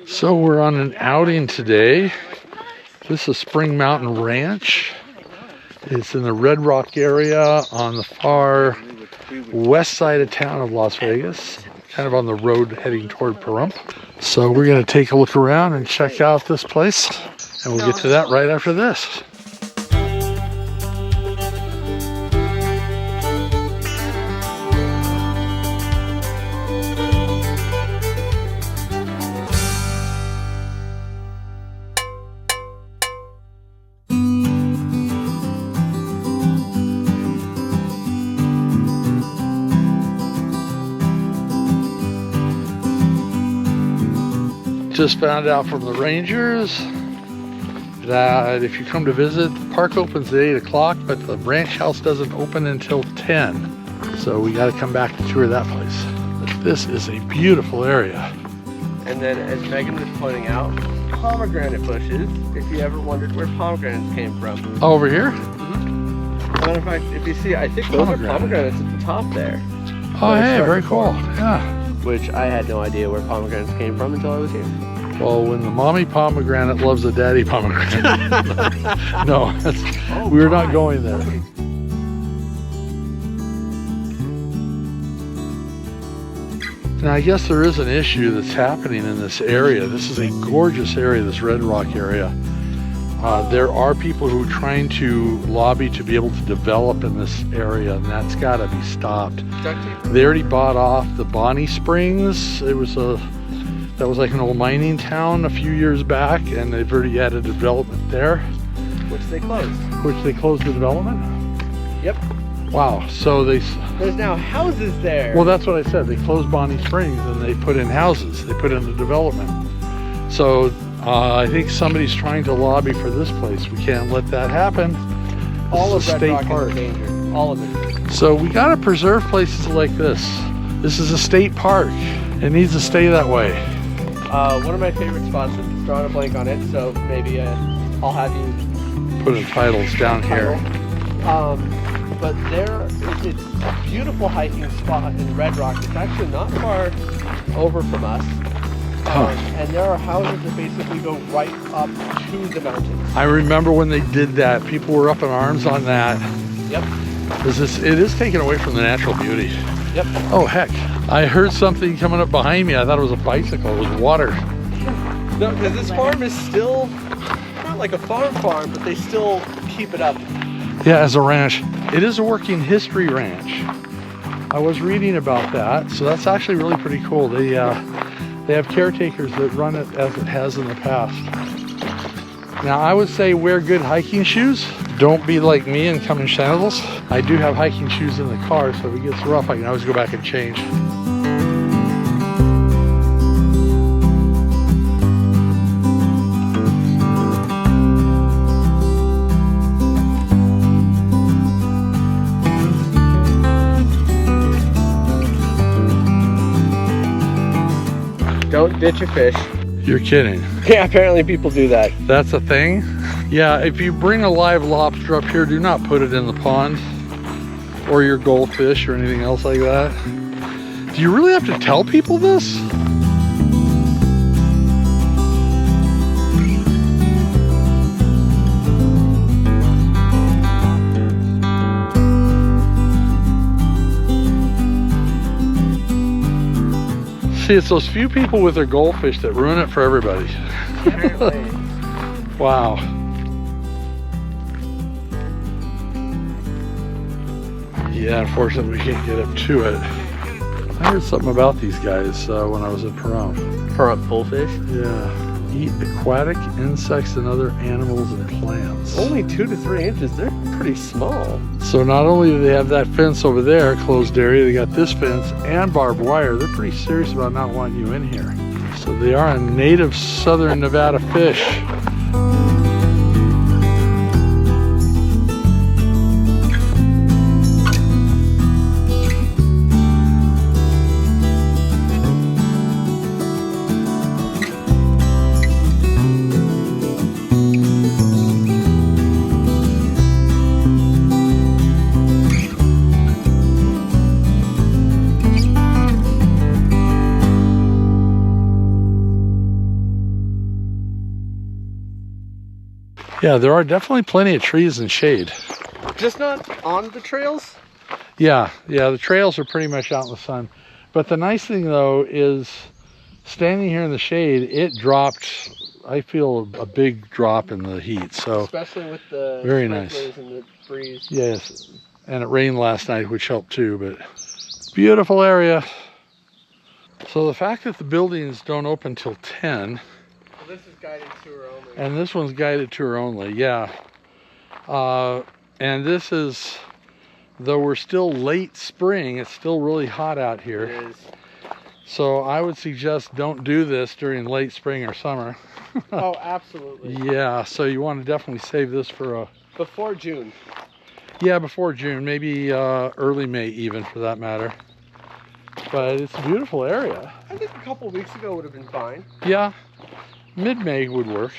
So we're on an outing today. This is Spring Mountain Ranch. It's in the Red Rock area on the far west side of town of Las Vegas, kind of on the road heading toward Pahrump. So we're going to take a look around and check out this place, and we'll get to that right after this. Just found out from the rangers that if you come to visit, the park opens at 8 o'clock, but the ranch house doesn't open until 10. So we got to come back to tour that place. But this is a beautiful area. And then, as Megan was pointing out, pomegranate bushes, if you ever wondered where pomegranates came from. Oh, over here? Matter of fact, if you see, I think those are pomegranates at the top there. Oh, hey, very cool. Yeah. Which I had no idea where pomegranates came from until I was here. Well, when the mommy pomegranate loves the daddy pomegranate. No, we're not going there. Now, I guess there is an issue that's happening in this area. This is a gorgeous area, this Red Rock area. There are people who are trying to lobby to be able to develop in this area, and that's got to be stopped. They already bought off the Bonnie Springs. That was like an old mining town a few years back, and they've already had a development there. Which they closed. Which they closed the development? Yep. Wow, so there's now houses there. Well, that's what I said. They closed Bonnie Springs and they put in houses. They put in the development. So I think somebody's trying to lobby for this place. We can't let that happen. All of Red Rock is in danger. All of it. So we got to preserve places like this. This is a state park. It needs to stay that way. One of my favorite spots, is drawing a blank on it, so maybe I'll have you put the titles down here. But it's a beautiful hiking spot in Red Rock. It's actually not far over from us. And there are houses that basically go right up to the mountains. I remember when they did that. People were up in arms on that. Yep. It is taken away from the natural beauty. Yep. Oh, heck. I heard something coming up behind me. I thought it was a bicycle. It was water. No, because this farm is still not like a farm, but they still keep it up. Yeah, as a ranch. It is a working history ranch. I was reading about that, so that's actually really pretty cool. They have caretakers that run it as it has in the past. Now, I would say wear good hiking shoes. Don't be like me and come in sandals. I do have hiking shoes in the car, so if it gets rough, I can always go back and change. Don't ditch a fish. You're kidding. Yeah, apparently people do that. That's a thing? Yeah, if you bring a live lobster up here, do not put it in the pond or your goldfish or anything else like that. Do you really have to tell people this? See, it's those few people with their goldfish that ruin it for everybody. Wow. Yeah, unfortunately we can't get up to it. I heard something about these guys when I was in Pahrump. Pahrump bullfish? Yeah. Eat aquatic insects and other animals and plants. Only 2 to 3 inches. They're pretty small. So not only do they have that fence over there, closed area, they got this fence and barbed wire. They're pretty serious about not wanting you in here. So they are a native southern Nevada fish. Yeah, there are definitely plenty of trees and shade. Just not on the trails? Yeah, the trails are pretty much out in the sun. But the nice thing though is standing here in the shade, it dropped, I feel a big drop in the heat. So especially with the very nice sprinklers and the breeze. Yes, and it rained last night, which helped too, but beautiful area. So the fact that the buildings don't open till 10. Well, this is guided tour only. And this one's guided tour only, yeah. And this is, though we're still late spring, it's still really hot out here. It is. So I would suggest don't do this during late spring or summer. Oh, absolutely. Yeah, so you want to definitely save this for a... Before June. Yeah, before June, maybe early May even for that matter. But it's a beautiful area. I think a couple weeks ago would have been fine. Yeah, mid-May would work.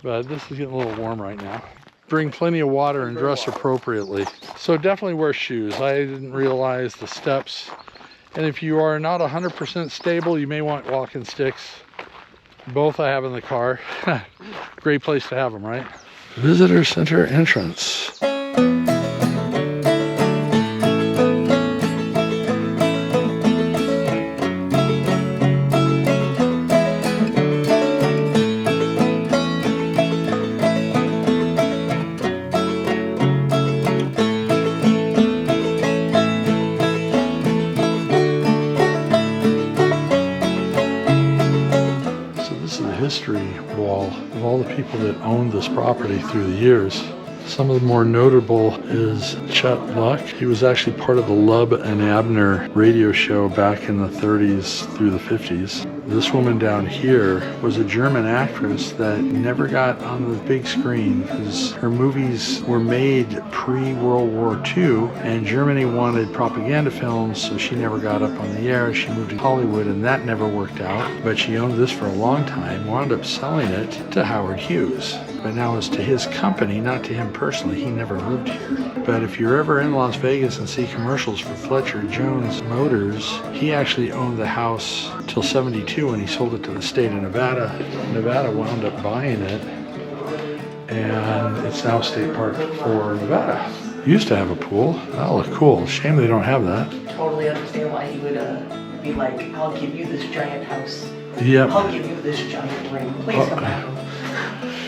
But this is getting a little warm right now. Bring plenty of water and dress appropriately. So definitely wear shoes. I didn't realize the steps. And if you are not 100% stable, you may want walking sticks. Both I have in the car. Great place to have them, right? Visitor Center entrance. History wall of all the people that owned this property through the years. Some of the more notable is Chet Luck. He was actually part of the Lub and Abner radio show back in the 30s through the 50s. This woman down here was a German actress that never got on the big screen because her movies were made pre-World War II and Germany wanted propaganda films, so she never got up on the air. She moved to Hollywood and that never worked out, but she owned this for a long time, wound up selling it to Howard Hughes. But now it's to his company, not to him personally. He never lived here. But if you're ever in Las Vegas and see commercials for Fletcher Jones Motors, he actually owned the house till 72 when he sold it to the state of Nevada. Nevada wound up buying it, and it's now state park for Nevada. Used to have a pool. That'll look cool. Shame they don't have that. Totally understand why he would be like, I'll give you this giant house. Yep. I'll give you this giant ring. Please come back.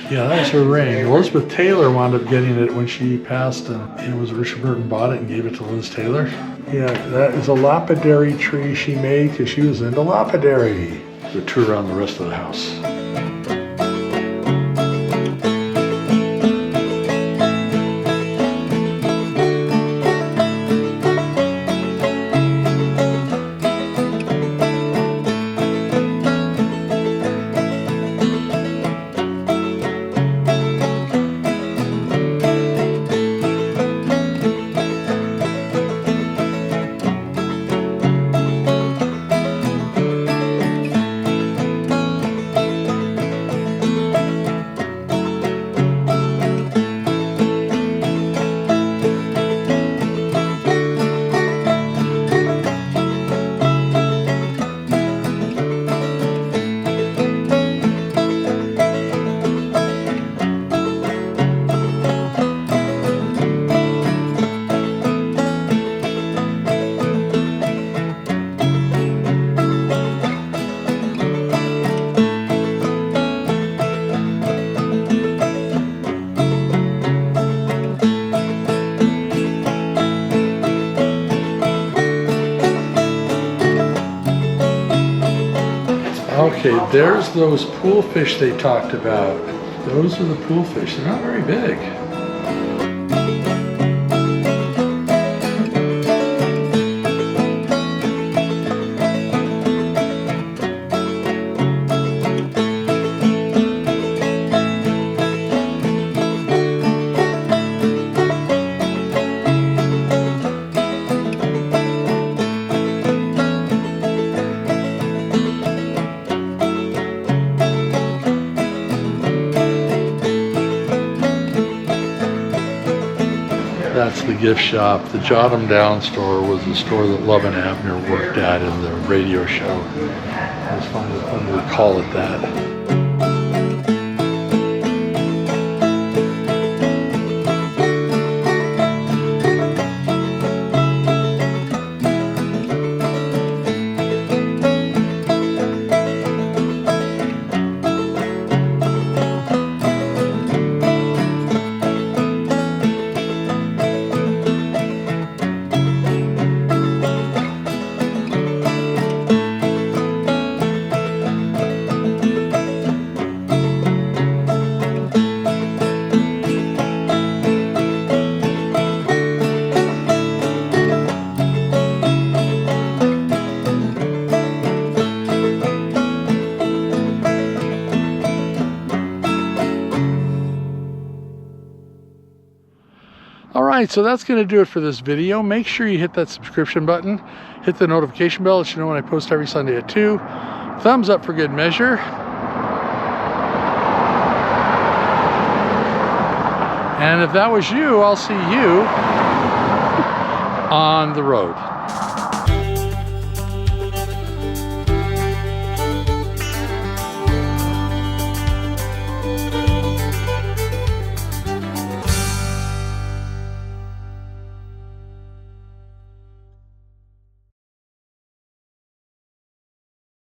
Yeah, that's her ring. Elizabeth Taylor wound up getting it when she passed, and it was Richard Burton bought it and gave it to Liz Taylor. Yeah, that is a lapidary tree she made because she was into lapidary. The tour around the rest of the house. Okay, there's those pool fish they talked about. Those are the pool fish. They're not very big. That's the gift shop. The Jot 'em Down store was the store that Love and Abner worked at in the radio show. It was fun to call it that. right, so that's going to do it for this video. Make sure you hit that subscription button. Hit the notification bell so you know when I post every Sunday at 2. Thumbs up for good measure. And if that was you, I'll see you on the road.